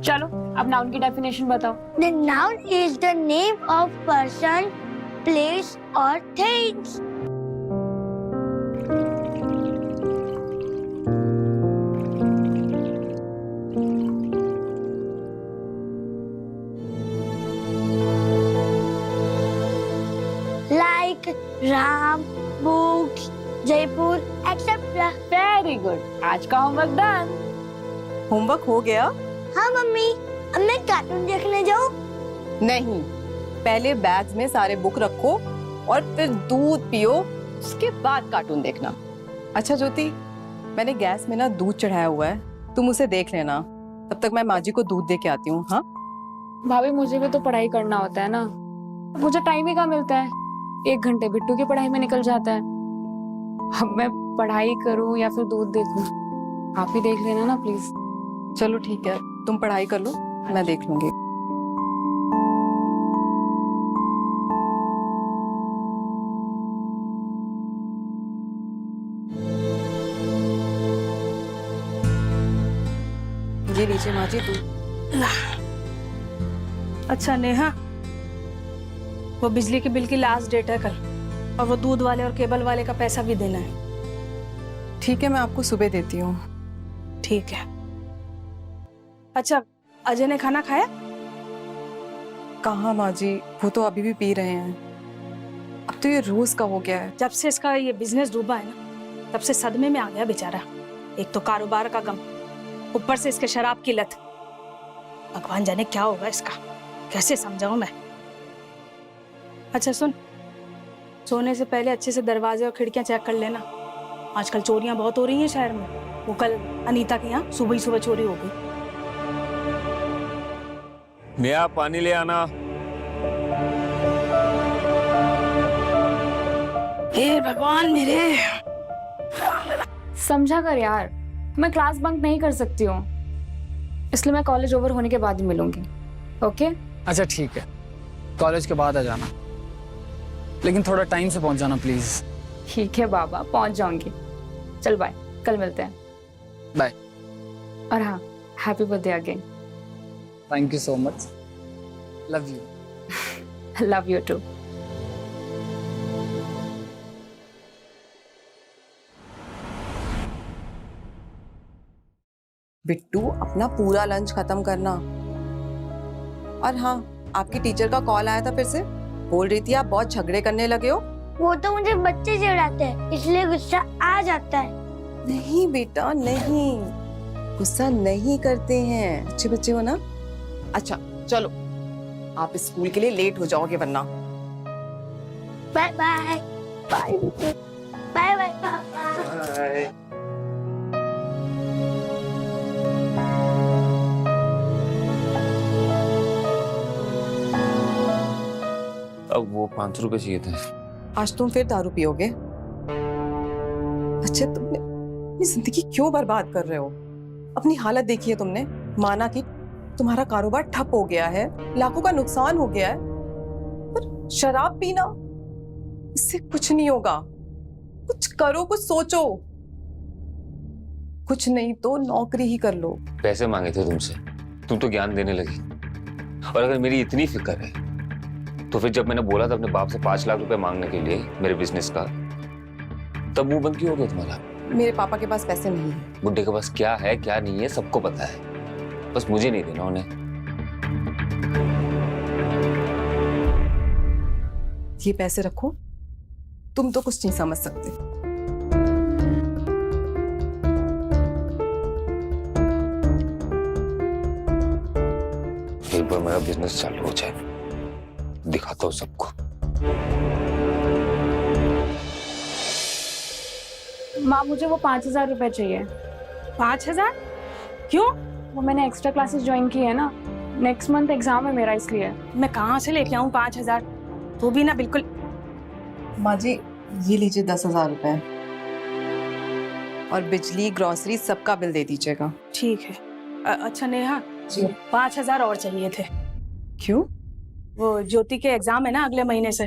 चलो अब नाउन की डेफिनेशन बताओ। The noun is the name of person, place or things. Like Ram, books, Jaipur, etc. Very good, आज का homework done. Homework हो गया? हाँ मम्मी, अब मैं कार्टून देखने जाऊँ? नहीं, पहले बैग्स में सारे बुक रखो और फिर दूध पियो, उसके बाद कार्टून देखना। अच्छा ज्योति, मैंने गैस में ना दूध चढ़ाया हुआ है, तुम उसे देख लेना। तब तक मैं माँ जी को दूध दे के आती हूँ। हाँ भाभी, मुझे भी तो पढ़ाई करना होता है ना, मुझे टाइम ही कहाँ मिलता है। 1 घंटे बिट्टू की पढ़ाई में निकल जाता है। अब मैं पढ़ाई करूँ या फिर दूध देखूं, आप ही देख लेना ना प्लीज। चलो ठीक है, तुम पढ़ाई कर लो, मैं देख लूंगी। ये लीजिए माँ जी दूध। अच्छा नेहा, वो बिजली के बिल की लास्ट डेट है कल, और वो दूध वाले और केबल वाले का पैसा भी देना है। ठीक है, मैं आपको सुबह देती हूँ। ठीक है। अच्छा, अजय ने खाना खाया? कहाँ माँ जी, वो तो अभी भी पी रहे हैं। अब तो ये रोज का हो गया है। जब से इसका ये बिजनेस डूबा है ना, तब से सदमे में आ गया बेचारा। एक तो कारोबार का गम, ऊपर से इसके शराब की लत। भगवान जाने क्या होगा इसका, कैसे समझाऊं मैं। अच्छा सुन, सोने से पहले अच्छे से दरवाजे और खिड़कियां चेक कर लेना। आजकल चोरियां बहुत हो रही हैं शहर में। वो कल अनीता के यहाँ सुबह ही सुबह चोरी हो गई। नेहा, पानी ले आना। हे भगवान मेरे। समझा कर यार, मैं क्लास बंक नहीं कर सकती हूँ, इसलिए मैं कॉलेज ओवर होने के बाद ही मिलूंगी। ओके? अच्छा ठीक है, कॉलेज के बाद आ जाना, लेकिन थोड़ा टाइम से पहुंच जाना प्लीज। ठीक है बाबा, पहुंच जाऊंगी। चल बाय, कल मिलते हैं। बाय। और हाँ, happy birthday again. Thank you so much, love you. Love you too. Bittu, अपना पूरा लंच खत्म करना। और हाँ, आपकी टीचर का कॉल आया था फिर से, बोल रही थी आप बहुत झगड़े करने लगे हो। वो तो मुझे बच्चे चिढ़ाते हैं, इसलिए गुस्सा आ जाता है। नहीं बेटा नहीं, गुस्सा नहीं करते हैं, अच्छे बच्चे हो ना। अच्छा चलो, आप स्कूल के लिए लेट हो जाओगे वरना। Bye bye. Bye bye bye पापा। अब वो 500 रुपए चाहिए थे। आज तुम फिर दारू पियोगे? अच्छा, तुमने अपनी जिंदगी क्यों बर्बाद कर रहे हो? अपनी हालत देखी है तुमने? माना कि तुम्हारा कारोबार ठप हो गया है, लाखों का नुकसान हो गया है, पर शराब पीना, इससे कुछ नहीं होगा। कुछ करो, कुछ सोचो। कुछ नहीं तो नौकरी ही कर लो। पैसे मांगे थे तुमसे, तुम तो ज्ञान देने लगी। और अगर मेरी इतनी फिक्र है तो फिर जब मैंने बोला था अपने बाप से 5 लाख रुपए मांगने के लिए मेरे बिजनेस का, तब मुंह बंद क्यों हो गया तुम्हारा? मेरे पापा के पास पैसे नहीं है। बुड्ढे के पास क्या है क्या नहीं है सबको पता है, बस मुझे नहीं देना उन्हें। ये पैसे रखो, तुम तो कुछ नहीं समझ सकते। एक बार मेरा बिजनेस चालू हो जाए, दिखाता हूँ सबको। माँ, मुझे वो 5000 रुपए चाहिए। 5000? क्यों? वो मैंने एक्स्ट्रा क्लासेस ज्वाइन की है ना, नेक्स्ट मंथ एग्जाम है मेरा, इसलिए। मैं कहाँ से लेके आऊँ 5000? वो भी ना बिल्कुल। माँ जी, ये लीजिए 10,000 रुपए, और बिजली ग्रोसरी सबका बिल दे दीजिएगा। ठीक है। अच्छा नेहा जी। 5000 और चाहिए थे। क्यों? वो ज्योति के एग्जाम है ना अगले महीने से,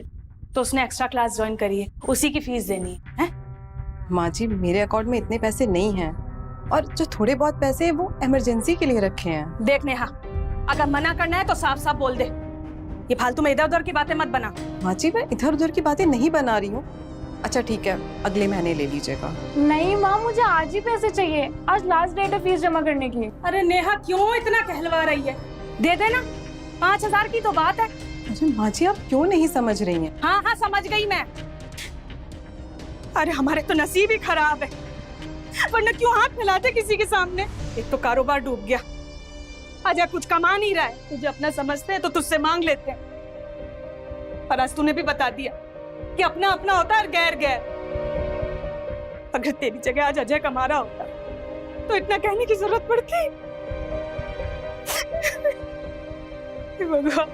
तो उसने एक्स्ट्रा क्लास ज्वाइन करी है, उसी की फीस देनी है। माँ जी, मेरे अकाउंट में इतने पैसे नहीं हैं, और जो थोड़े बहुत पैसे हैं वो इमरजेंसी के लिए रखे हैं। देख नेहा, अगर मना करना है तो साफ साफ बोल दे। ये फालतू में इधर उधर की बातें मत बना। माँ जी मैं इधर उधर की बातें नहीं बना रही हूँ। अच्छा ठीक है, अगले महीने ले लीजिएगा। नहीं माँ, मुझे आज ही पैसे चाहिए। आज लास्ट डेट है फीस जमा करने की। अरे नेहा क्यों इतना कहलवा रही है? दे देना, 5,000 की तो बात है। अरे माँ जी आप क्यों नहीं समझ रही हैं? हाँ हाँ समझ गई मैं। अरे हमारे तो नसीब ही खराब है, वरना क्यों हाथ फैलाते किसी के सामने। एक तो कारोबार डूब गया, अजय कुछ कमा नहीं रहा है, तुझे अपना समझते हैं तो तुझसे मांग लेते हैं। पर आज तूने भी बता दिया कि अपना अपना होता है और गैर गैर। अगर तेरी जगह आज अजय कमा रहा होता तो इतना कहने की जरूरत पड़ती? हे भगवान,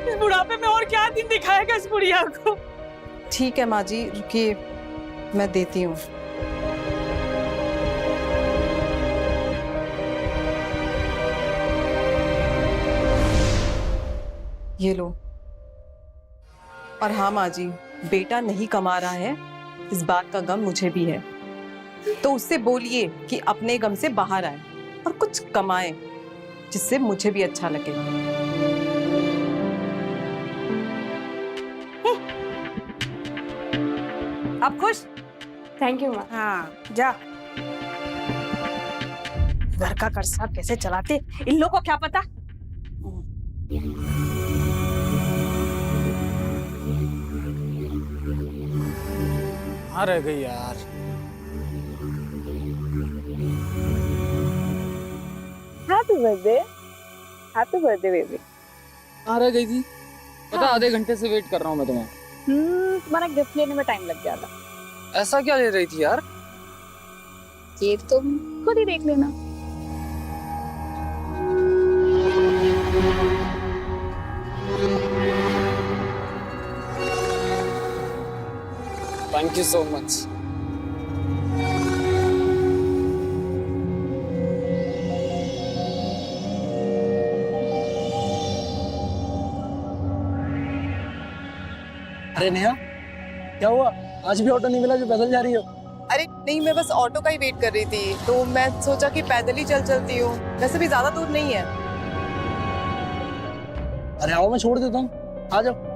इस बुढ़ापे में और क्या दिन दिखाएगा इस बुढ़िया को। ठीक है माँ जी रुकिए, मैं देती हूँ। ये लो। और हाँ माँ जी, बेटा नहीं कमा रहा है इस बात का गम मुझे भी है, तो उससे बोलिए कि अपने गम से बाहर आए और कुछ कमाए जिससे मुझे भी अच्छा लगे। अब खुश? थैंक यू माँ। हाँ जा। घर का कर्जा कैसे चलाते इन लोगों को क्या पता। हाँ रह गई यार। Happy birthday, happy birthday baby. हाँ रह गई थी, पता आधे घंटे से वेट कर रहा हूँ मैं तुम्हें। तुम्हारा गिफ्ट लेने में टाइम लग गया था। ऐसा क्या ले रही थी यार? ये तुम खुद ही देख लेना। Thank you so much. अरे नेहा क्या हुआ? आज भी ऑटो नहीं मिला जो पैदल जा रही हो? अरे नहीं, मैं बस ऑटो का ही वेट कर रही थी, तो मैं सोचा कि पैदल ही चलती हूँ। वैसे भी ज्यादा दूर नहीं है। अरे आओ मैं छोड़ देता हूँ, आ जाओ।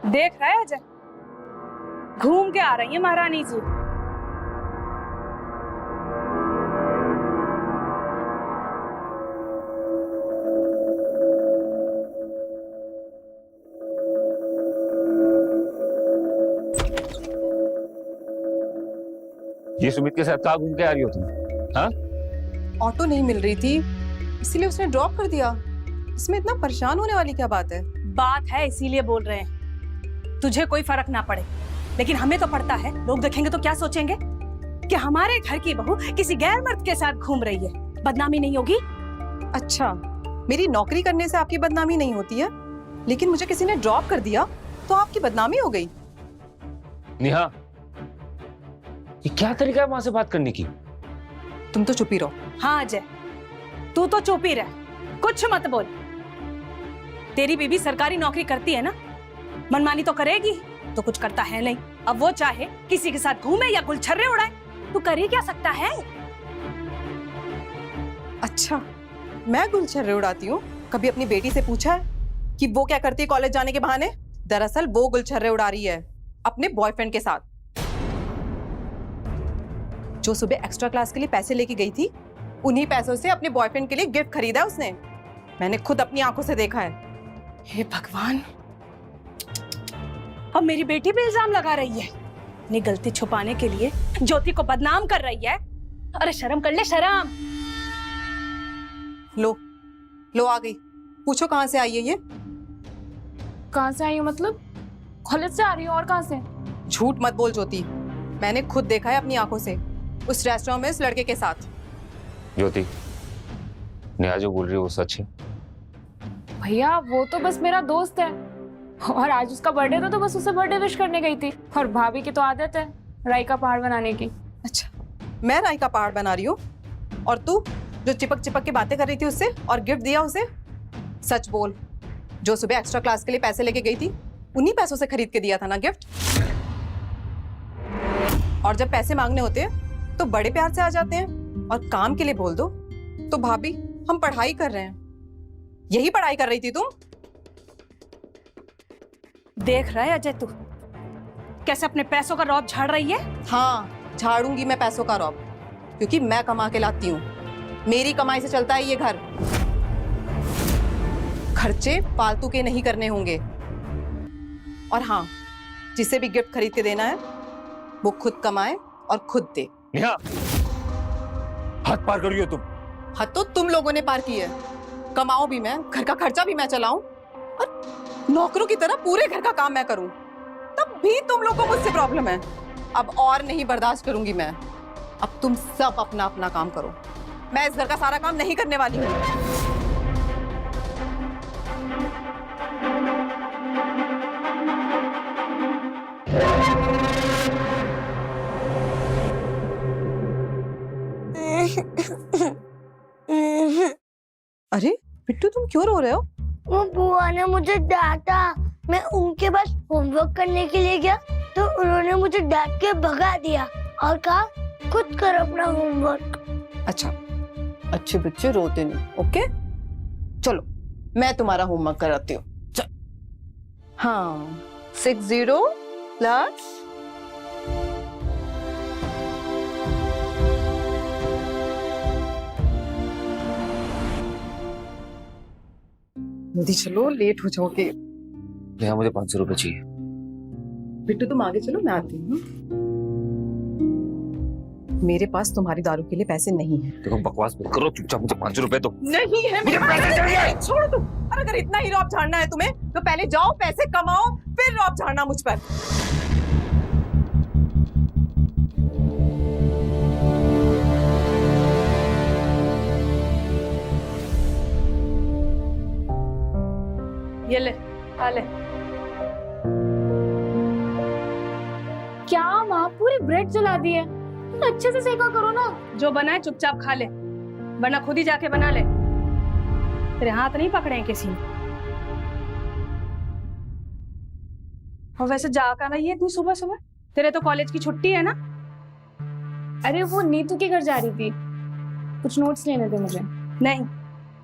देख रहा है अजय, घूम के आ रही है महारानी जी। ये सुमित के साथ कहाँ घूम के आ रही हो तुम? हाँ ऑटो नहीं मिल रही थी, इसीलिए उसने ड्रॉप कर दिया। इसमें इतना परेशान होने वाली क्या बात है? बात है इसीलिए बोल रहे हैं, तुझे कोई फर्क ना पड़े, लेकिन हमें तो पड़ता है। लोग देखेंगे तो क्या सोचेंगे कि हमारे घर की बहू किसी गैर मर्द के साथ घूम रही है। बदनामी नहीं होगी? अच्छा, मेरी नौकरी करने से आपकी बदनामी नहीं होती है, लेकिन मुझे किसी ने ड्रॉप कर दिया तो आपकी बदनामी हो गई। नेहा, ये क्या तरीका है वहां से बात करने की? तुम तो चुप ही रहो। हाँ अजय, तू तो चुप ही रह, कुछ मत बोल। तेरी बीबी सरकारी नौकरी करती है ना, मनमानी तो करेगी, तो कुछ करता है नहीं। अब वो चाहे किसी के साथ घूमे या गुलछर्रे उड़ाए, तू कर ही क्या सकता है? अच्छा, मैं गुलछर्रे उड़ाती हूँ? कभी अपनी बेटी से पूछा है कि वो क्या करती है कॉलेज जाने के बहाने? दरअसल वो गुलछर्रे उड़ा रही है अपने बॉयफ्रेंड के साथ, जो सुबह एक्स्ट्रा क्लास के लिए पैसे लेके गई थी। उन्हीं पैसों से अपने बॉयफ्रेंड के लिए गिफ्ट खरीदा है उसने। मैंने खुद अपनी आंखों से देखा है। हे भगवान, अब मेरी बेटी पे इल्जाम लगा रही है, अपनी गलती छुपाने के लिए ज्योति को बदनाम कर रही है। अरे शर्म कर ले, शर्म। लो आ गई। पूछो कहाँ से आई है ये? कहाँ से आई हो मतलब? कॉलेज से आ रही हो, और कहाँ से? झूठ मत बोल ज्योति, मैंने खुद देखा है अपनी आंखों से उस रेस्टोरेंट में उस लड़के के साथ। ज्योति, नेहा जो बोल रही है वो सच है? भैया वो तो बस मेरा दोस्त है, और आज उसका बर्थडे था तो बस उसे बर्थडे विश करने गई थी। और भाभी की तो आदत है राई का पहाड़ बनाने की। अच्छा, मैं राई का पहाड़ बना रही हूँ और तू जो चिपक चिपक के बातें कर रही थी उससे और गिफ्ट दिया उसे? सच बोल, जो सुबह एक्स्ट्रा क्लास के लिए पैसे लेके गई थी उन्हीं पैसों से खरीद के दिया था ना गिफ्ट? और जब पैसे मांगने होते हैं तो बड़े प्यार से आ जाते हैं, और काम के लिए बोल दो तो भाभी हम पढ़ाई कर रहे हैं। यही पढ़ाई कर रही थी तुम? देख रहा है अजय तू कैसे अपने पैसों का रौब झाड़ रही है? हाँ, झाड़ूंगी मैं पैसों का रौब, क्योंकि मैं कमा के लाती हूँ। मेरी कमाई से चलता है ये घर। खर्चे फालतू के नहीं करने होंगे। और हाँ, जिसे भी गिफ्ट खरीद के देना है वो खुद कमाए और खुद दे। नेहा, हाथ पार कर रही हो तुम। हद तो तुम लोगों ने पार की है। कमाऊं भी मैं, घर का खर्चा भी मैं चलाऊं, और नौकरों की तरह पूरे घर का काम मैं करूं, तब भी तुम लोगों को मुझसे प्रॉब्लम है। अब और नहीं बर्दाश्त करूंगी मैं। अब तुम सब अपना अपना काम करो। मैं इस घर का सारा काम नहीं करने वाली हूँ। अरे बिट्टू, तुम क्यों रो रहे हो? वो बुआ ने मुझे डांटा। मैं उनके पास होमवर्क करने के लिए गया तो उन्होंने मुझे डांट के भगा दिया और कहा खुद कर अपना होमवर्क। अच्छा, अच्छे बच्चे रोते नहीं। ओके, चलो मैं तुम्हारा होमवर्क कराती हूँ। हाँ, 60 प्लस जल्दी चलो, लेट हो जाओगे। नेहा, मुझे 500 रुपए चाहिए। बिट्टू तुम आगे चलो, मैं आती हूँ। मेरे पास तुम्हारी दारू के लिए पैसे नहीं है। देखो, बकवास मत करो, चुपचाप मुझे 500 रुपए दो। नहीं है मेरे पैसे चाहिए। छोड़ो तुम। और अगर इतना ही रौब झाड़ना है तुम्हें तो पहले जाओ पैसे कमाओ, फिर रौब झाड़ना मुझ पर। ये ले, आ ले। क्या माँ, पूरी ब्रेड जला दी है। अच्छे से सेका करो ना। जो बना है चुपचाप खा ले, वरना खुद ही जाके बना ले। तेरे हाथ नहीं पकड़े हैं किसी ने। और वैसे जा कर रही है इतनी सुबह सुबह? तेरे तो कॉलेज की छुट्टी है ना? अरे वो नीतू के घर जा रही थी, कुछ नोट्स लेने थे मुझे। नहीं,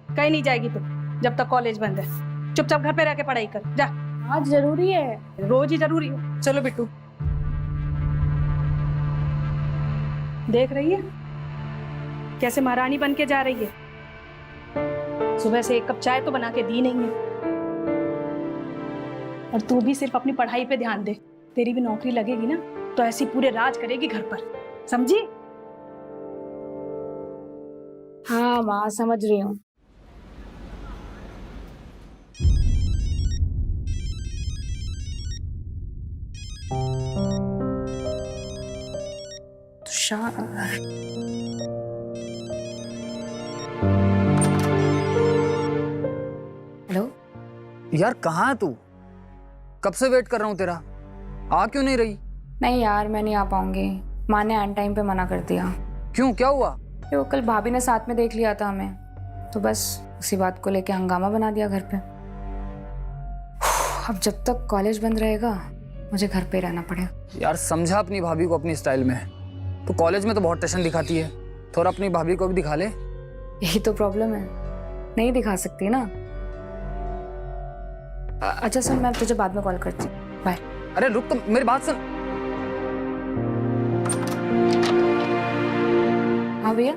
कहीं नहीं जाएगी तू जब तक कॉलेज बंद है। चुपचाप घर पे रह के पढ़ाई कर जा। आज जरूरी है, रोज ही जरूरी है। चलो बिट्टू। देख रही है कैसे महारानी बन के जा रही है। सुबह से एक कप चाय तो बना के दी नहीं है। और तू भी सिर्फ अपनी पढ़ाई पे ध्यान दे। तेरी भी नौकरी लगेगी ना तो ऐसी पूरे राज करेगी घर पर, समझी? हाँ माँ, समझ रही हूँ। तुषार, हेलो यार कहाँ है तू? कब से वेट कर रहा हूँ तेरा, आ क्यों नहीं रही? नहीं यार, मैं नहीं आ पाऊंगी। माँ ने एंड टाइम पे मना कर दिया। क्यों, क्या हुआ? वो कल भाभी ने साथ में देख लिया था हमें, तो बस उसी बात को लेके हंगामा बना दिया घर पे। अब जब तक कॉलेज बंद रहेगा मुझे घर पे रहना पड़ेगा। यार समझा अपनी भाभी को अपनी स्टाइल में। तो कॉलेज में तो बहुत टेंशन दिखाती है, थोड़ा अपनी भाभी को भी दिखा ले। यही तो प्रॉब्लम है, नहीं दिखा सकती ना। अच्छा सुन, मैं तुझे बाद में कॉल करती हूँ। बाय। अरे रुक, तो मेरी बात सुन। हाँ भैया।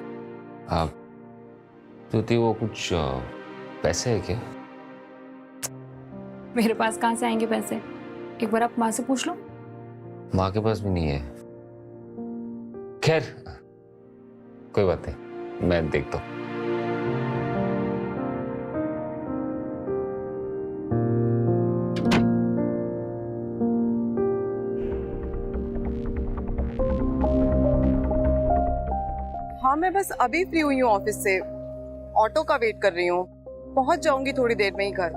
आप तो वो कुछ पैसे है क्या? मेरे पास कहाँ से आएंगे पैसे? एक बार आप माँ से पूछ लो। माँ के पास भी नहीं है। खैर कोई बात नहीं, मैं देखता हूँ। हाँ, मैं बस अभी फ्री हुई हूँ ऑफिस से, ऑटो का वेट कर रही हूँ। पहुंच जाऊंगी थोड़ी देर में ही घर।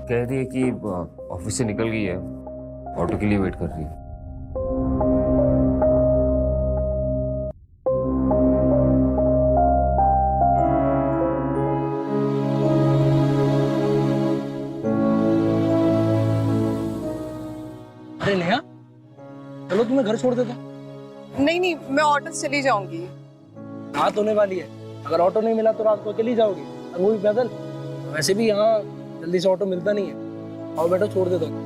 कह रही है कि ऑफिस से निकल गई है, ऑटो के लिए वेट कर रही है। अरे नेहा, चलो तुम्हें घर छोड़ देता। नहीं नहीं, मैं ऑटो से चली जाऊंगी। रात होने वाली है, अगर ऑटो नहीं मिला तो रात को अकेली जाओगी, और वो भी पैदल। वैसे भी यहाँ जल्दी से ऑटो मिलता नहीं है। और बेटा छोड़ देता हूँ।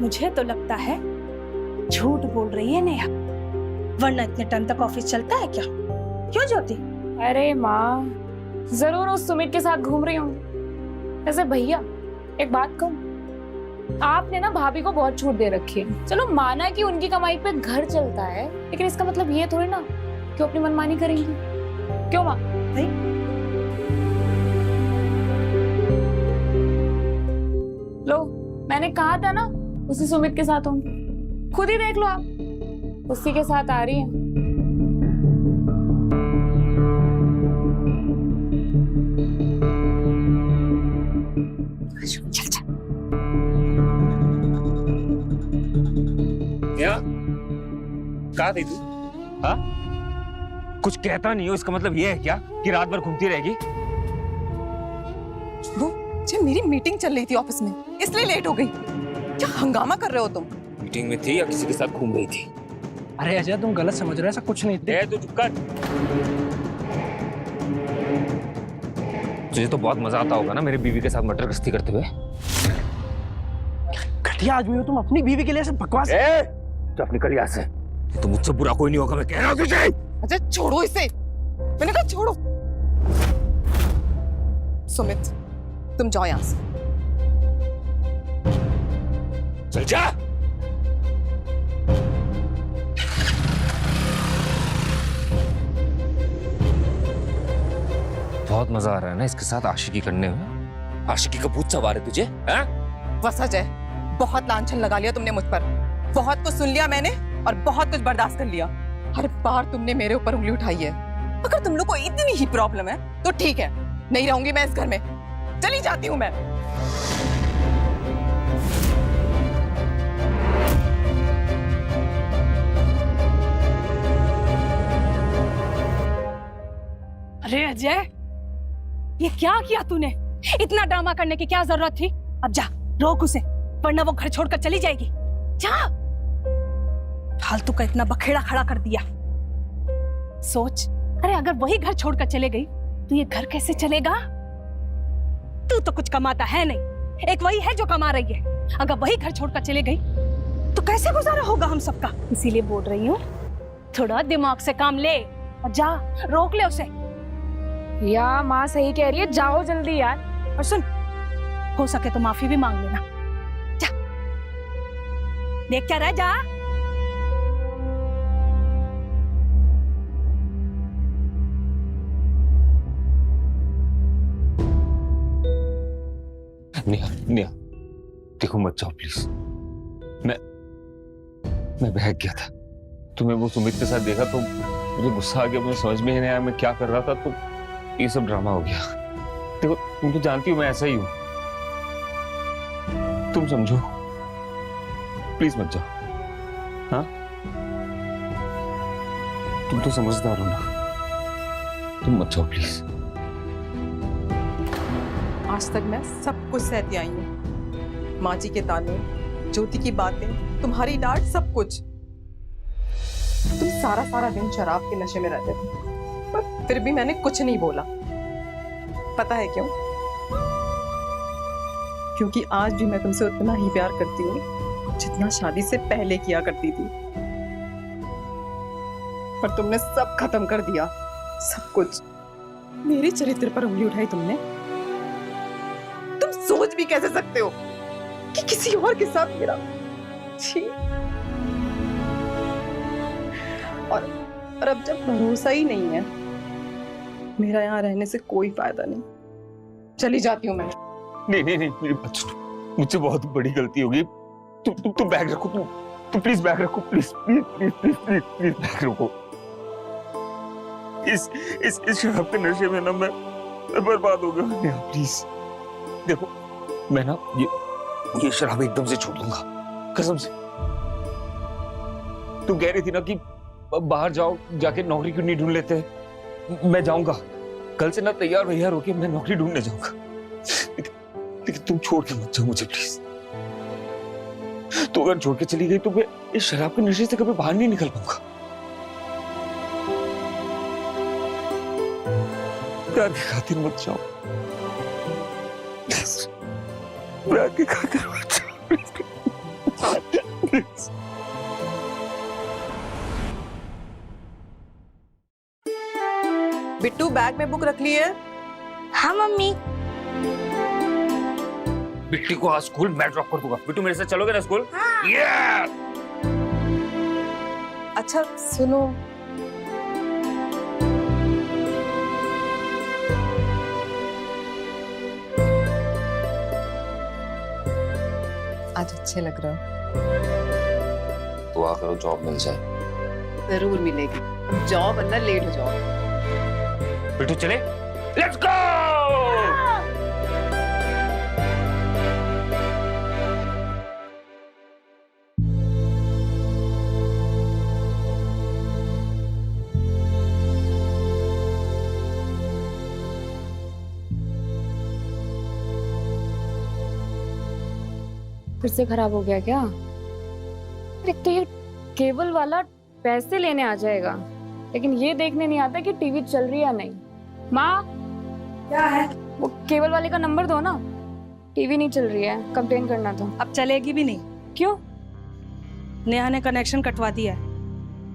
मुझे तो लगता है झूठ बोल रही है नेहा, वरना इतने टाइम तक ऑफिस चलता है क्या? क्यों ज्योति? अरे माँ, जरूर उस सुमित के साथ घूम रही हूँ। वैसे भैया एक बात कहूँ, आपने ना भाभी को बहुत छूट दे रखी है। चलो माना कि उनकी कमाई पे घर चलता है, लेकिन इसका मतलब ये थोड़ी ना कि वो अपनी मनमानी करेंगी। क्यों माँ? लो, मैंने कहा था ना उसी सुमित के साथ होंगी, खुद ही देख लो आप, उसी के साथ आ रही हैं। चल चल। कहा थी तू? हाँ? कुछ कहता नहीं हो, इसका मतलब ये है क्या कि रात भर घूमती रहेगी? वो मेरी मीटिंग चल रही थी ऑफिस में, इसलिए लेट हो गई। क्या हंगामा कर रहे हो तुम? मीटिंग में थी या किसी के साथ घूम रही थी? अरे अजय, तुम गलत समझ रहे हो, ऐसा कुछ नहीं थी। तू चुप कर। तुझे तो बहुत मजा आता होगा ना मेरी बीवी के साथ मटर गश्ती करते हुए। घटिया आदमी हो तुम, अपनी बीवी के लिए ऐसे बकवास। तो अपनी करिया से तो मुझसे बुरा कोई नहीं होगा, मैं कह रहा हूँ तुझे। अच्छा छोड़ो इसे, मैंने कहा छोड़ो। सुमित, तुम जाओ यहां से। चल जा। बहुत मजा आ रहा है ना इसके साथ आशिकी करने में। आशिकी का भूत सवार है तुझे, हैं? बस अजय, बहुत लांछन लगा लिया तुमने मुझ पर। बहुत कुछ सुन लिया मैंने और बहुत कुछ बर्दाश्त कर लिया। हर बार तुमने मेरे ऊपर उंगली उठाई है। अगर तुम लोग को इतनी ही प्रॉब्लम है तो ठीक है, नहीं रहूंगी मैं इस घर में, चली जाती हूँ मैं। अरे अजय, ये क्या किया तूने? इतना ड्रामा करने की क्या जरूरत थी? अब जा, रोक उसे, वरना वो घर छोड़कर चली जाएगी। जा। फालतू का इतना बखेड़ा खड़ा कर दिया। सोच, अरे अगर वही घर छोड़कर चले गई तो ये घर कैसे चलेगा? तू तो कुछ कमाता है नहीं, एक वही है जो कमा रही है। अगर वही घर छोड़कर चले गई तो कैसे गुजारा होगा हम सबका? इसीलिए बोल रही हूँ, थोड़ा दिमाग से काम ले और जा, रोक ले उसे। या माँ सही कह रही है, जाओ जल्दी यार। और सुन, हो सके तो माफी भी मांग लेना। जा, देख क्या रह जा। नेहा, नेहा, देखो मत जाओ प्लीज। मैं बहक गया था। तुम्हें वो सुमित के साथ देखा तो मुझे गुस्सा आ गया, मुझे समझ में ही नहीं आया मैं क्या कर रहा था, तो ये सब ड्रामा हो गया। देखो तुम तो जानती हो मैं ऐसा ही हूं, तुम समझो, प्लीज मत जाओ। हाँ, तुम तो समझदार हो ना, तुम मत जाओ प्लीज। आज तक मैं सब कुछ सहती आई हूँ, माँ जी के ताने, ज्योति की बातें, तुम्हारी डांट, सब कुछ। तुम सारा दिन शराब के नशे में रहते थे, पर फिर भी मैंने कुछ नहीं बोला। पता है क्यों? क्योंकि आज भी मैं तुमसे उतना ही प्यार करती हूँ जितना शादी से पहले किया करती थी। पर तुमने सब खत्म कर दिया, सब कुछ। मेरे चरित्र पर उंगली उठाई तुमने। तुम सोच भी कैसे सकते हो कि किसी और के साथ मेरा? छी। और अब जब भरोसा ही नहीं है, मेरा यहाँ रहने से कोई फायदा नहीं। चली जाती हूँ मैं। नहीं नहीं नहीं, मेरी बात सुनो, मुझसे बहुत बड़ी गलती होगी। तू बैग रखो, तू प्लीज बैग रखो, please please please please please please bag रखो। इस शराब के नशे में ना मैं बर्बाद हो गया नेहा, प्लीज। देखो मैं ना ये शराब एकदम से छोड़ दूंगा, कसम से। तू कह रही थी ना कि बाहर जाओ, जाके नौकरी क्यों नहीं ढूंढ लेते? मैं जाऊंगा कल से ना, तैयार वैयार होके मैं नौकरी ढूंढने जाऊंगा। लेकिन तुम छोड़ के मत जाओ मुझे प्लीज। तो अगर छोड़ के चली गई तो मैं इस शराब के नशे से कभी बाहर नहीं निकल पाऊंगा। प्यार की खातिर मत जाओ, प्यार की खातिर मत जाओ प्लीज। बिट्टू बैग में बुक रख ली है? हाँ मम्मी। बिट्टी को आज स्कूल मैं ड्रॉप कर दूंगा। बिट्टू मेरे साथ चलोगे ना स्कूल? हाँ। अच्छा सुनो, आज अच्छे लग रहे हो। दुआ करो जॉब मिल जाए। जरूर मिलेगी जॉब, वरना लेट हो जाओ। बिट्टू चले, लेट्स गो। फिर से खराब हो गया क्या? अरे तो ये केबल वाला पैसे लेने आ जाएगा, लेकिन ये देखने नहीं आता कि टीवी चल रही है या नहीं। माँ, क्या है? वो केबल वाले का नंबर दो ना, टीवी नहीं चल रही है, कंप्लेन करना था। अब चलेगी भी नहीं। क्यों? नेहा ने कनेक्शन कटवा दिया है।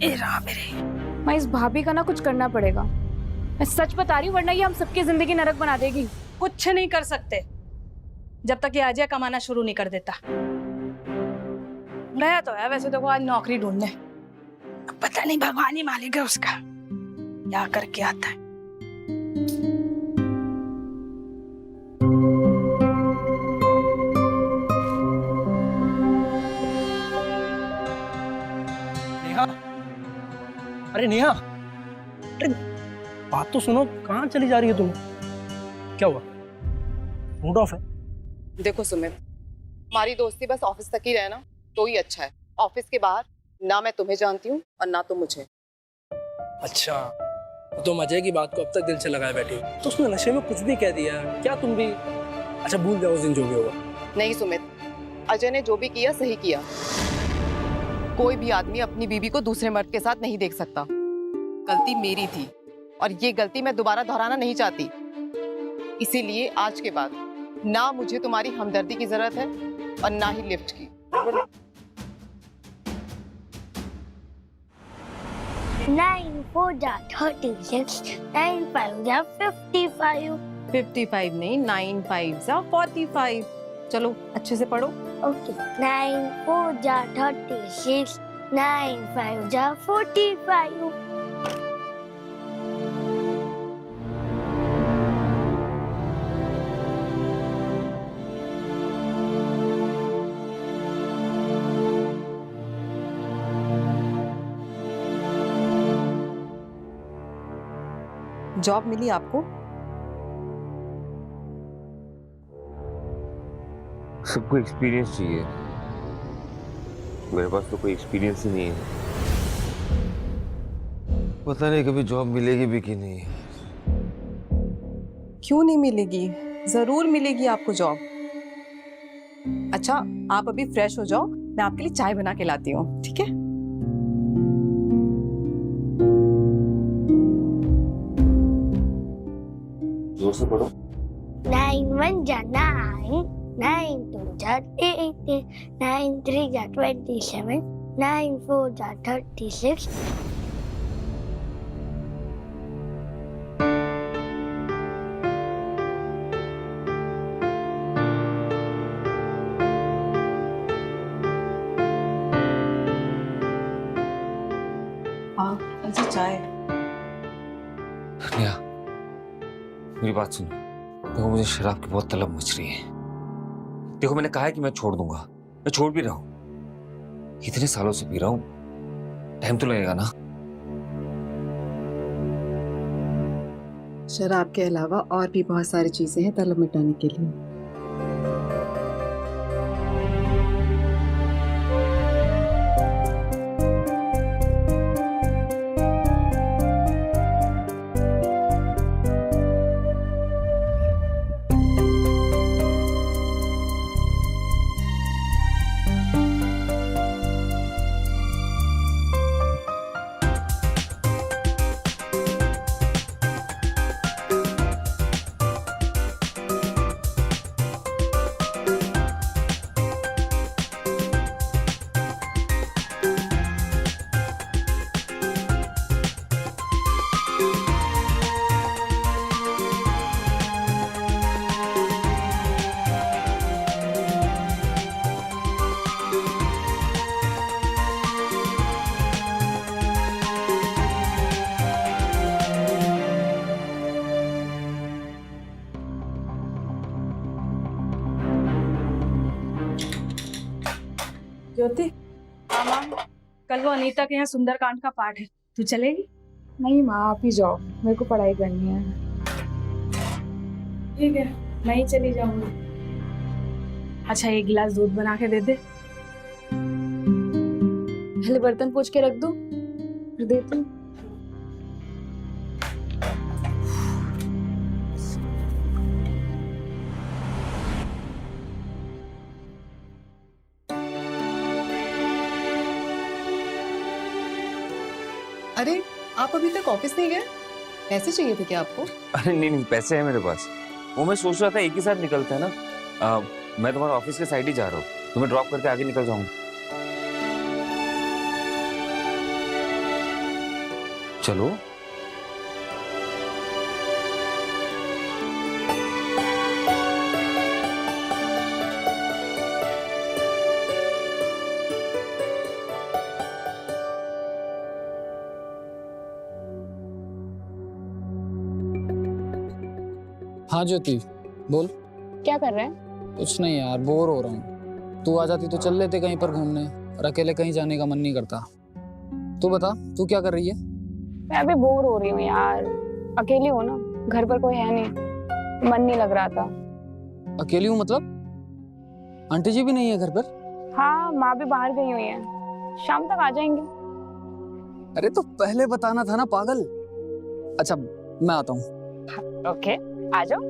ए रहा मेरे। माँ, इस भाभी का ना कुछ करना पड़ेगा। मैं सच बता रही हूँ, वरना ये हम सबकी जिंदगी नरक बना देगी। कुछ नहीं कर सकते जब तक ये अजय कमाना शुरू नहीं कर देता। गया तो है वैसे तो वो आज नौकरी ढूंढने, अब पता नहीं भगवान ही मालिक है उसका, क्या करके आता है। नेहा, अरे नेहा, अरे बात तो सुनो, कहाँ चली जा रही है तुम? क्या हुआ? मूड ऑफ है? देखो सुमित, हमारी दोस्ती बस ऑफिस तक ही रहे ना तो ही अच्छा है। ऑफिस के बाहर ना मैं तुम्हें जानती हूँ और ना तुम मुझे। अच्छा, तो तुम अजय की बात को अब तक दिल से लगाए बैठी हो, तो उसने नशे में कुछ भी कह दिया क्या तुम भी? अच्छा भूल जाओ उस दिन जो भी होगा। नहीं सुमित, अजय ने जो भी किया सही किया। कोई भी आदमी अपनी बीवी को दूसरे मर्द के साथ नहीं देख सकता। गलती मेरी थी और ये गलती मैं दोबारा दोहराना नहीं चाहती। इसीलिए आज के बाद ना मुझे तुम्हारी हमदर्दी की जरूरत है और ना ही लिफ्ट की। 9 4 जा 36, 9 5 जा 55। 55 नहीं, 9 5 जा 45। चलो अच्छे से पढ़ो। ओके, 9 4 जा 36, 9 5 जा 45। जॉब मिली आपको? सबको एक्सपीरियंस चाहिए, मेरे पास तो कोई एक्सपीरियंस ही नहीं है। पता नहीं कभी जॉब मिलेगी भी कि नहीं। क्यों नहीं मिलेगी? जरूर मिलेगी आपको जॉब। अच्छा आप अभी फ्रेश हो जाओ, मैं आपके लिए चाय बना के लाती हूँ, ठीक है? जोर से पढ़ो। 9 1 जा 9, 9 2 जा 18, 9 3 जा 27, 9 4 जा 36। हाँ अच्छा चाय। नेहा, मेरी बात सुनो। देखो मुझे शराब की बहुत तलब मच रही है। देखो मैंने कहा है कि मैं छोड़ दूंगा, मैं छोड़ भी रहा हूं। इतने सालों से पी रहा हूं, टाइम तो लगेगा ना। शराब के अलावा और भी बहुत सारी चीजें हैं तलब मिटाने के लिए। ज्योति, हाँ माँ, कल वो अनीता के यहाँ सुंदरकांड का पाठ है, तू चलेगी? नहीं माँ, आप ही जाओ, मेरे को पढ़ाई करनी है। ठीक है, मैं ही चली जाऊंगी। अच्छा, एक गिलास दूध बना के दे दे। पहले बर्तन पोंछ के रख दो, फिर देती हूँ। अरे आप अभी तक ऑफिस नहीं गए? पैसे चाहिए थे क्या आपको? अरे नहीं नहीं, पैसे हैं मेरे पास। वो मैं सोच रहा था एक ही साथ निकलते हैं ना। मैं तुम्हारे ऑफिस के साइड ही जा रहा हूँ, तुम्हें ड्रॉप करके आगे निकल जाऊंगा। चलो। हाँ ज्योति, बोल। क्या कर रहे हैं? कुछ नहीं यार, बोर हो रहा हूँ। तू आ जाती तो चल लेते कहीं पर घूमने, और अकेले कहीं जाने का मन नहीं करता। तू बता, तू क्या कर रही है? मैं अभी बोर हो रही हूँ यार, अकेली हूँ ना, घर पर कोई है नहीं, मन नहीं लग रहा था। अकेली हूँ मतलब? आंटी जी भी नहीं है घर पर? हाँ, माँ भी बाहर गई हुई है, शाम तक आ जाएंगे। अरे तो पहले बताना था ना पागल। अच्छा मैं आता हूँ। ओके, आ जाओ।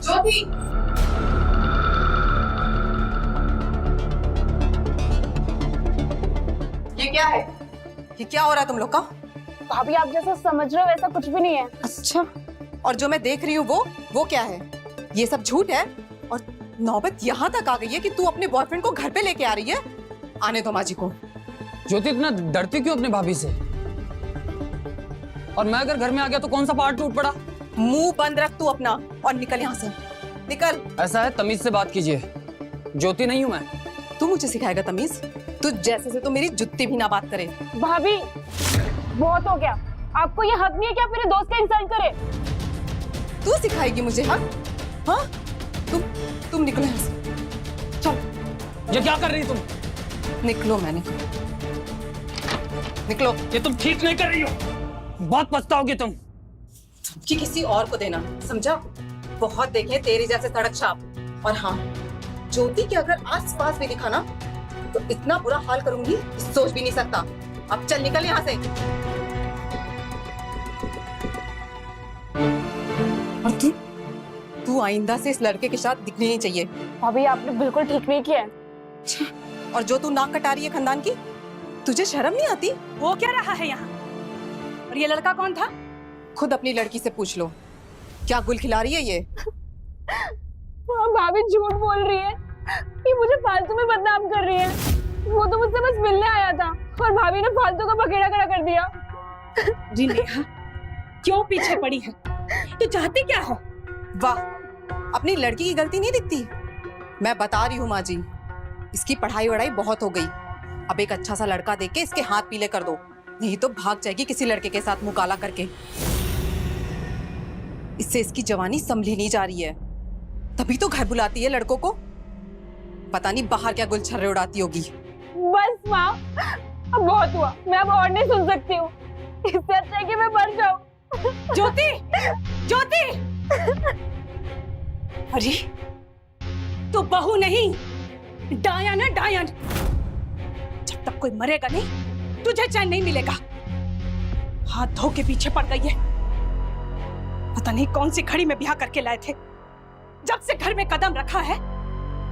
ज्योति, ये क्या है? ये क्या हो रहा है तुम लोग का? भाभी आप जैसा समझ रहे हो वैसा कुछ भी नहीं है। अच्छा, और जो मैं देख रही हूँ वो क्या है? ये सब झूठ है, और नौबत यहाँ तक आ गई है कि तू अपने बॉयफ्रेंड को घर पे लेके आ रही है। आने दो माँ जी को। ज्योति इतना डरती क्यों अपने भाभी से? और मैं अगर घर में आ गया तो कौन सा पहाड़ टूट पड़ा? मुंह बंद रख तू अपना और निकल यहाँ से, निकल। ऐसा है, तमीज से बात कीजिए। ज्योति नहीं हूँ मैं। तू मुझे सिखाएगा तमीज? तू जैसे से तो मेरी जुत्ती भी ना बात करे। भाभी बहुत हो गया, आपको ये हक नहीं है कि आप मेरे दोस्त का इंसल्ट करें। तू सिखाएगी मुझे? हाँ हाँ, तुम निकलो यहाँ से, चल। ये क्या कर रही तुम? निकलो, मैंने निकलो। ये तुम ठीक नहीं कर रही हो, बहुत पछताओगी तुम। कि किसी और को देना, समझा? बहुत देखे तेरी जैसे सड़क छाप। और हाँ, ज्योति के अगर आस पास भी दिखा ना तो इतना बुरा हाल करूंगी सोच भी नहीं सकता। अब चल निकल यहाँ से। और तू आइंदा से इस लड़के के साथ दिखनी नहीं चाहिए। भाभी आपने बिल्कुल ठीक नहीं किया है। और जो तू नाक कटा रही है खानदान की, तुझे शर्म नहीं आती? वो क्या रहा है यहाँ? और ये लड़का कौन था? खुद अपनी लड़की से पूछ लो। क्या गुल खिला रही है ये? हाँ, भाभी झूठ बोल रही है। ये मुझे फालतू में बदनाम कर रही है। वो तो मुझसे बस मिलने आया था और भाभी ने फालतू का पकेड़ा खड़ा कर दिया। जी नेहा, क्यों पीछे पड़ी है? तू चाहती क्या है? वाह, अपनी लड़की की गलती नहीं दिखती। मैं बता रही हूँ माँ जी, इसकी पढ़ाई वढ़ाई बहुत हो गई। अब एक अच्छा सा लड़का देख के इसके हाथ पीले कर दो, नहीं तो भाग जाएगी किसी लड़के के साथ मुंह काला करके। इससे इसकी जवानी संभली नहीं जा रही है, तभी तो घर बुलाती है लड़कों को। पता नहीं बाहर क्या गुलछर्रे उड़ाती होगी। बस माँ, अब बहुत हुआ। मैं अब और नहीं सुन सकती हूँ। इससे अच्छा है कि मैं मर जाऊँ। ज्योति, ज्योति! अरे तू बहू नहीं, डायन है डायन। जब तक कोई मरेगा नहीं तुझे चैन नहीं मिलेगा। हाथ धो के पीछे पड़ गई है। पता नहीं कौन सी घड़ी में ब्याह करके लाए थे। जब से घर में कदम रखा है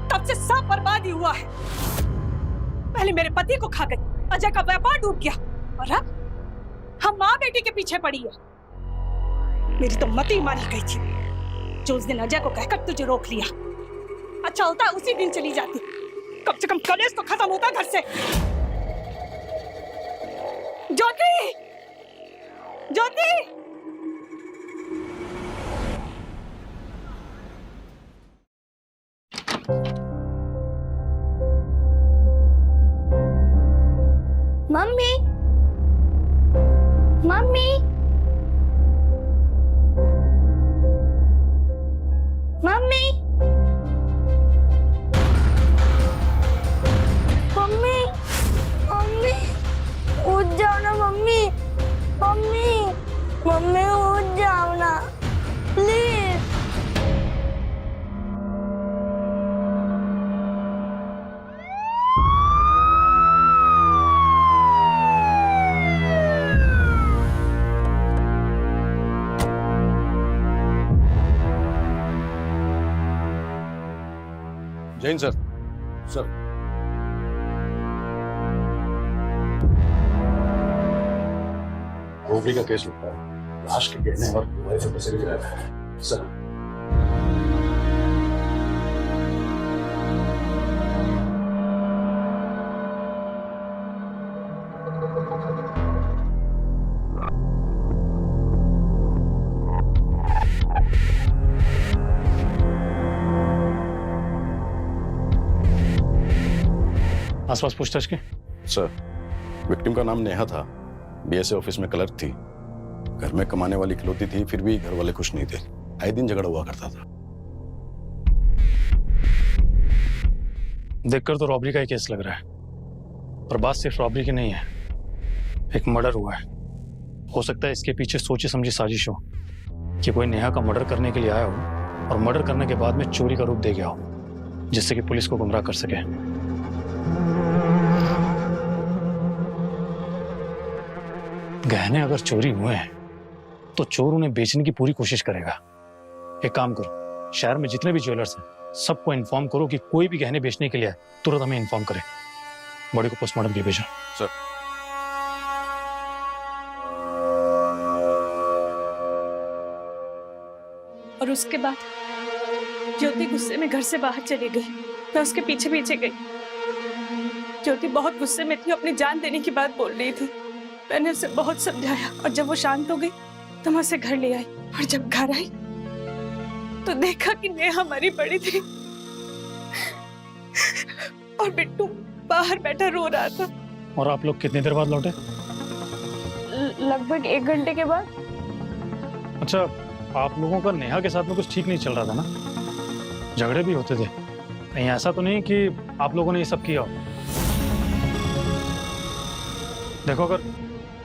तब से सब बर्बाद ही हुआ है। पहले मेरे पति को खा गई, अजय का व्यापार डूब गया, और अब हम माँ बेटी के पीछे पड़ी है। मेरी तो मती मारी गई थी जो उस दिन अजय को कहकर तुझे रोक लिया। अच्छा होता उसी दिन चली जाती, कम से कम कलेश तो खत्म होता घर से। Jyoti, Jyoti! Mummy, mummy, mummy, mummy, mummy, उठ जाओ ना मम्मी, मम्मी, मम्मी उठ जाओ ना please. Jain sir, sir robbery का केस लगता है। लाश के गिरने और मोबाइल से पैसे गिरा है सर। आसपास पूछताछ की? सर, विक्टिम का नाम नेहा था, बीएसए ऑफिस में क्लर्क थी, घर में कमाने वाली इकलौती थी, फिर भी घर वाले खुश नहीं थे, आए दिन झगड़ा हुआ करता था। देखकर तो रॉबरी का ही केस लग रहा है, पर बात सिर्फ रॉबरी की नहीं है, एक मर्डर हुआ है। हो सकता है इसके पीछे सोची समझी साजिश हो कि कोई नेहा का मर्डर करने के लिए आया हो और मर्डर करने के बाद में चोरी का रूप दे गया हो, जिससे कि पुलिस को गुमराह कर सके। गहने अगर चोरी हुए हैं तो चोर उन्हें बेचने की पूरी कोशिश करेगा। एक काम करो, शहर में जितने भी ज्वेलर्स हैं सबको इन्फॉर्म करो कि कोई भी गहने बेचने के लिए आए तुरंत हमें इन्फॉर्म करे। बॉडी को पोस्टमार्टम के लिए भेजो। सर, और उसके बाद ज्योति गुस्से में घर से बाहर चली गई। मैं उसके पीछे पीछे गई। ज्योति बहुत गुस्से में थी, अपनी जान देने की बात बोल रही थी। मैंने उसे बहुत समझाया और जब वो शांत हो गई तो मैं उसे घर ले आई। और जब घर आई तो देखा कि नेहा मरी पड़ी थी और बिट्टू बाहर बैठा रो रहा था। और आप लोग कितनी देर बाद लौटे? लगभग 1 घंटे के बाद। अच्छा, आप लोगों का नेहा के साथ में कुछ ठीक नहीं चल रहा था ना? झगड़े भी होते थे? कहीं ऐसा तो नहीं कि आप लोगों ने ये सब किया हो? देखो, अगर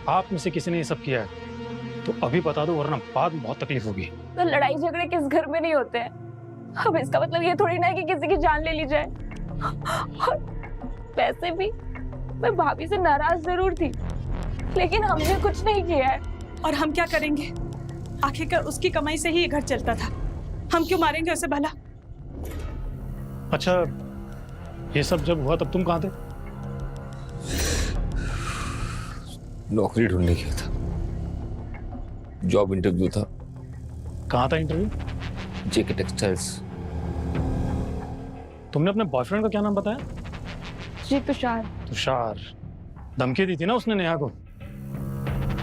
आप में से किसी ने ये सब किया है तो अभी बता दो, वरना बाद में बहुत तकलीफ होगी। तो लड़ाई झगड़े किस घर में नहीं होते हैं? अब इसका मतलब ये थोड़ी ना है कि किसी की जान ले ली जाए। और वैसे भी मैं भाभी से नाराज जरूर थी, लेकिन हमने कुछ नहीं किया है। और हम क्या करेंगे? आखिरकार उसकी कमाई से ही ये घर चलता था। हम क्यों मारेंगे उसे भला? अच्छा, ये सब जब हुआ तब तुम कहाँ थे? नौकरी ढूंढने गया था, जॉब इंटरव्यू था, कहाँ था इंटरव्यू? जेके टेक्सटाइल्स। तुमने अपने बॉयफ्रेंड का क्या नाम बताया? जी तुषार। तुषार। धमकी दी थी ना उसने नेहा को?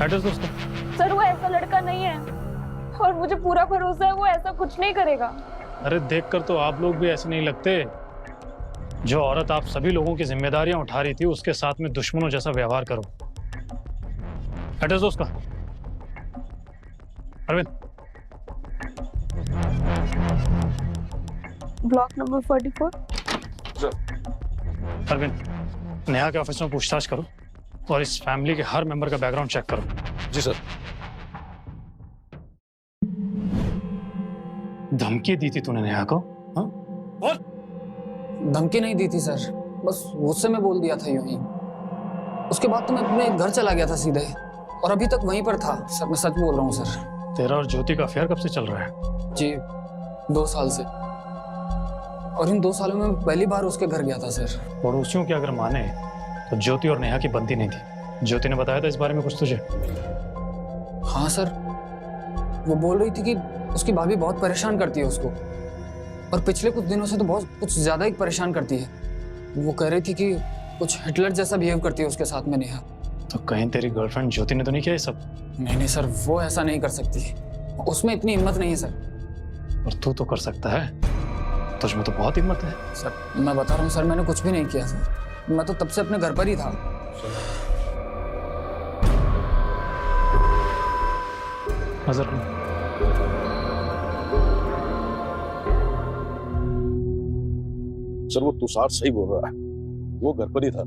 एड्रेस दो उसका। सर वो ऐसा लड़का नहीं है और मुझे पूरा भरोसा है वो ऐसा कुछ नहीं करेगा। अरे देखकर तो आप लोग भी ऐसे नहीं लगते। जो औरत आप सभी लोगों की जिम्मेदारियां उठा रही थी उसके साथ में दुश्मनों जैसा व्यवहार करो। एड्रेस दो उसका। अरविंद। Block number 44। अरविंद, नेहा के ऑफिस में पूछताछ करो और इस फैमिली के हर मेंबर का बैकग्राउंड चेक करो। जी सर। धमकी दी थी तूने नेहा को? हाँ? धमकी नहीं दी थी सर, बस गुस्से में बोल दिया था यूं ही। उसके बाद तो मैं अपने घर चला गया था सीधे और अभी तक वहीं पर था सर। मैं सच बोल रहा हूँ सर। तेरा और ज्योति का अफेयर कब से चल रहा है? जी 2 साल से, और इन 2 सालों में मैं पहली बार उसके घर गया था सर। पड़ोसियों की अगर माने तो ज्योति और नेहा की बनती नहीं थी। ज्योति ने बताया था इस बारे में कुछ तुझे? हाँ सर, वो बोल रही थी कि उसकी भाभी बहुत परेशान करती है उसको, और पिछले कुछ दिनों से तो बहुत कुछ ज्यादा ही परेशान करती है। वो कह रही थी कि कुछ हिटलर जैसा बिहेव करती है उसके साथ में नेहा। तो कहीं तेरी गर्लफ्रेंड ज्योति ने तो नहीं किया ये सब? नहीं सर, वो ऐसा नहीं कर सकती, उसमें इतनी हिम्मत नहीं है सर। और तू तो कर सकता है, तुझमें तो बहुत हिम्मत है। सर मैं बता रहा हूँ सर, मैंने कुछ भी नहीं किया सर। मैं तो तब से अपने घर पर ही था। नजर करो। सर वो तुषार सही बोल रहा है, वो घर पर ही था।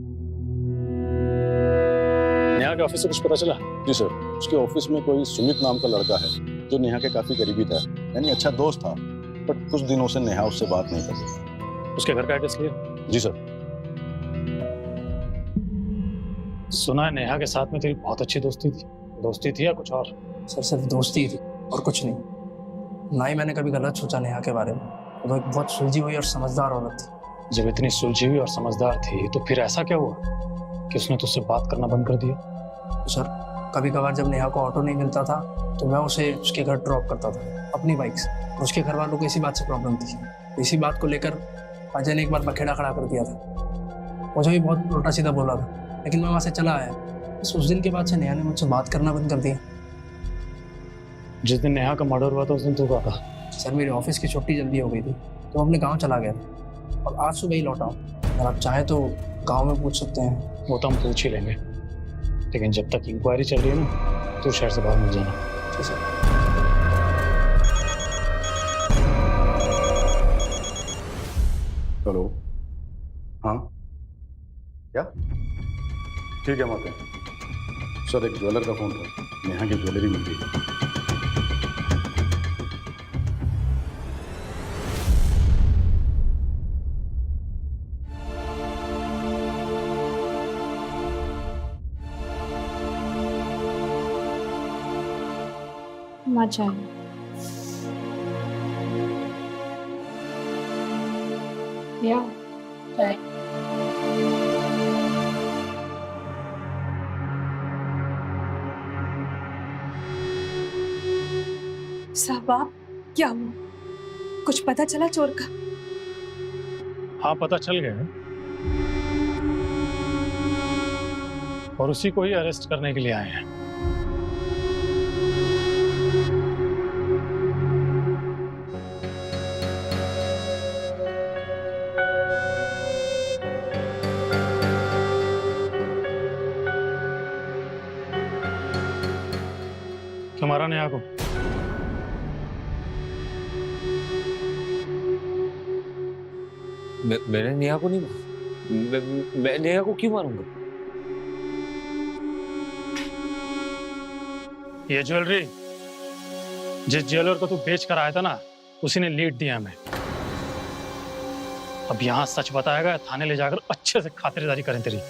नेहा के ऑफिस से कुछ पता चला? जी सर, उसके ऑफिस में कोई सुमित नाम का लड़का है जो नेहा के काफी करीबी था, यानी अच्छा दोस्त था, बट कुछ दिनों से नेहा उससे बात नहीं कर रही। उसके घर का एड्रेस लिया? जी सर। सुना है नेहा के साथ में तेरी बहुत अच्छी दोस्ती थी। दोस्ती थी या कुछ और? सर सिर्फ दोस्ती थी और कुछ नहीं। ना ही मैंने कभी गलत सोचा नेहा के बारे में। वो एक बहुत सुलझी हुई और समझदार औरत थी। जब इतनी सुलझी हुई और समझदार थी तो फिर ऐसा क्या हुआ कि उसने तुझसे बात करना बंद कर दिया? तो सर कभी कभार जब नेहा को ऑटो नहीं मिलता था तो मैं उसे उसके घर ड्रॉप करता था अपनी बाइक से, और उसके घर वालों को इसी बात से प्रॉब्लम थी। इसी बात को लेकर अजय ने एक बार बखेड़ा खड़ा कर दिया था। मुझे भी बहुत उल्टा सीधा बोला था, लेकिन मैं वहाँ से चला आया। बस उस दिन के बाद से नेहा ने मुझसे बात करना बंद कर दिया। जिस दिन नेहा का मर्डर हुआ था उस दिन तू कहा था? सर मेरी ऑफिस की छुट्टी जल्दी हो गई थी तो अपने गाँव चला गया था, और आज सुबह ही लौटा हूँ। अगर आप चाहें तो गाँव में पूछ सकते हैं। वो तो हम पूछ ही लेंगे, लेकिन जब तक इंक्वायरी चल रही है ना तो शहर से बाहर मत जाना। जी सर। हेलो। हाँ क्या? ठीक है हम आते हैं। सर एक ज्वेलर का फोन था, नेहा की ज्वेलरी मिल गई। मजा या साहब आप क्या हुआ? कुछ पता चला चोर का? हाँ पता चल गया है, और उसी को ही अरेस्ट करने के लिए आए हैं। क्यों मारा नेहा को? मैंने नेहा को नहीं मारा। मैं नेहा को क्यों मारूंगा? ये ज्वेलरी जिस ज्वेलर को तू बेच कर आया था ना, उसी ने लीड दिया हमें। अब यहाँ सच बताएगा या थाने ले जाकर अच्छे से खातिरदारी करें तेरी?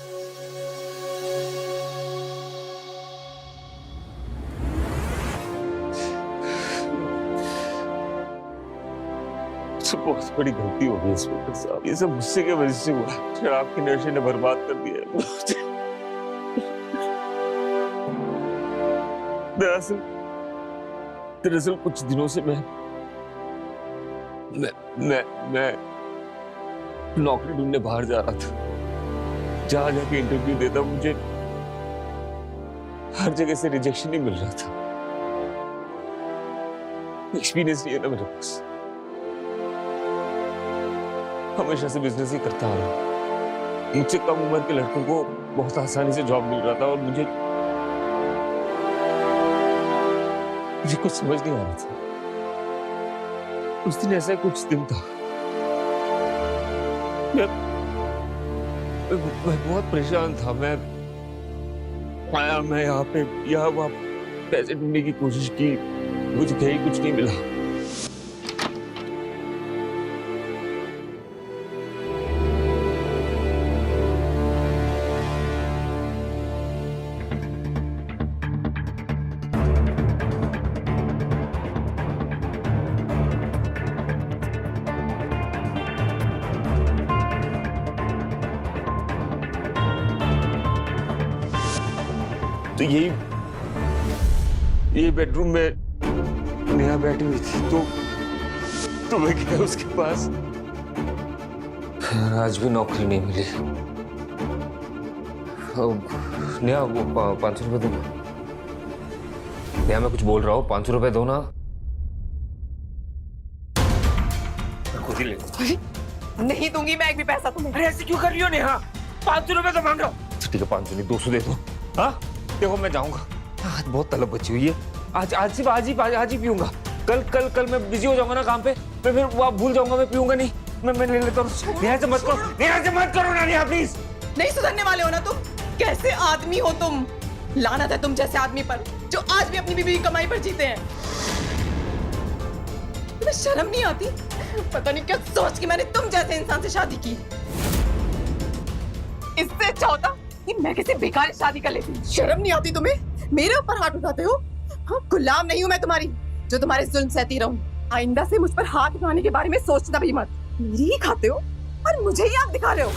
बहुत बड़ी गलती हो गई इंस्पेक्टर साहब। ये सब गुस्से के वजह से हुआ। शराब के नशे ने बर्बाद कर दिया। दरअसल दरअसल कुछ दिनों से मैं नौकरी ढूंढने बाहर जा रहा था। जहां जाके इंटरव्यू देता मुझे हर जगह से रिजेक्शन ही मिल रहा था। एक्सपीरियंस नहीं है ना मेरे पास, हमेशा से बिजनेस ही करता आ रहा हूं। मुझसे कम उम्र के लड़कों को बहुत आसानी से जॉब मिल रहा था और मुझे कुछ समझ नहीं आ रहा था। उस दिन ऐसा कुछ दिन था, मैं बहुत परेशान था। मैं आया, मैं यहाँ वहाँ पैसे ढूंढने की कोशिश की, मुझे कहीं कुछ नहीं मिला। तो यही बेडरूम में नेहा बैठी हुई थी, तो मैं गया उसके पास। आज भी नौकरी नहीं मिली। नेहा वो 500 रुपए दो। नेहा मैं कुछ बोल रहा हूँ, 500 रुपए दो ना। खुद ही ले। नहीं दूंगी मैं एक भी पैसा तुम्हें। अरे ऐसे क्यों कर रही हो नेहा? 500 रुपए तो मांग रहा हूँ। ठीक है 500 नहीं 200 दे दो। हाँ देखो मैं जाऊंगा, आज बहुत तलब बची हुई है। आज सिर्फ आज ही पीऊंगा। कल मैं बिजी हो जाऊंगा ना काम पे, मैं फिर वो भूल जाऊंगा, मैं पीऊंगा नहीं। मैं ले लेता हूँ। नेहा से मत करो ना नेहा प्लीज। नहीं सुधरने वाले हो ना तुम? कैसे आदमी हो तुम? लानत है तुम जैसे आदमी पर जो आज भी अपनी बीवी की कमाई पर जीते हैं। तुम्हें शर्म नहीं आती? पता नहीं क्या सोच के मैंने तुम जैसे इंसान से शादी की। इससे अच्छा होता कि मैं किसी बेकार शादी कर लेती। शर्म नहीं आती तुम्हें? मेरे ऊपर हाथ उठाते हो? हाँ, गुलाम नहीं हूं मैं तुम्हारी जो तुम्हारे जुल्म सहती रहूं। आइंदा से मुझ पर हाथ उठाने के बारे में सोचना भी मत। मेरी ही खाते हो और मुझे ही आग दिखा रहे हो।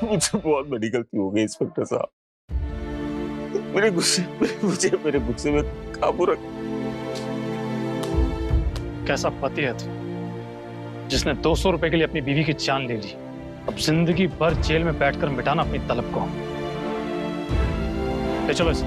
मुझसे बहुत बड़ी गलती हो गई इंस्पेक्टर साहब। मेरे गुस्से में काबू रख। कैसा पति है तू, जिसने 200 रुपए के लिए अपनी बीवी की जान ले ली, अब जिंदगी भर जेल में बैठकर मिटाना अपनी तलब को। ले चलो इसे।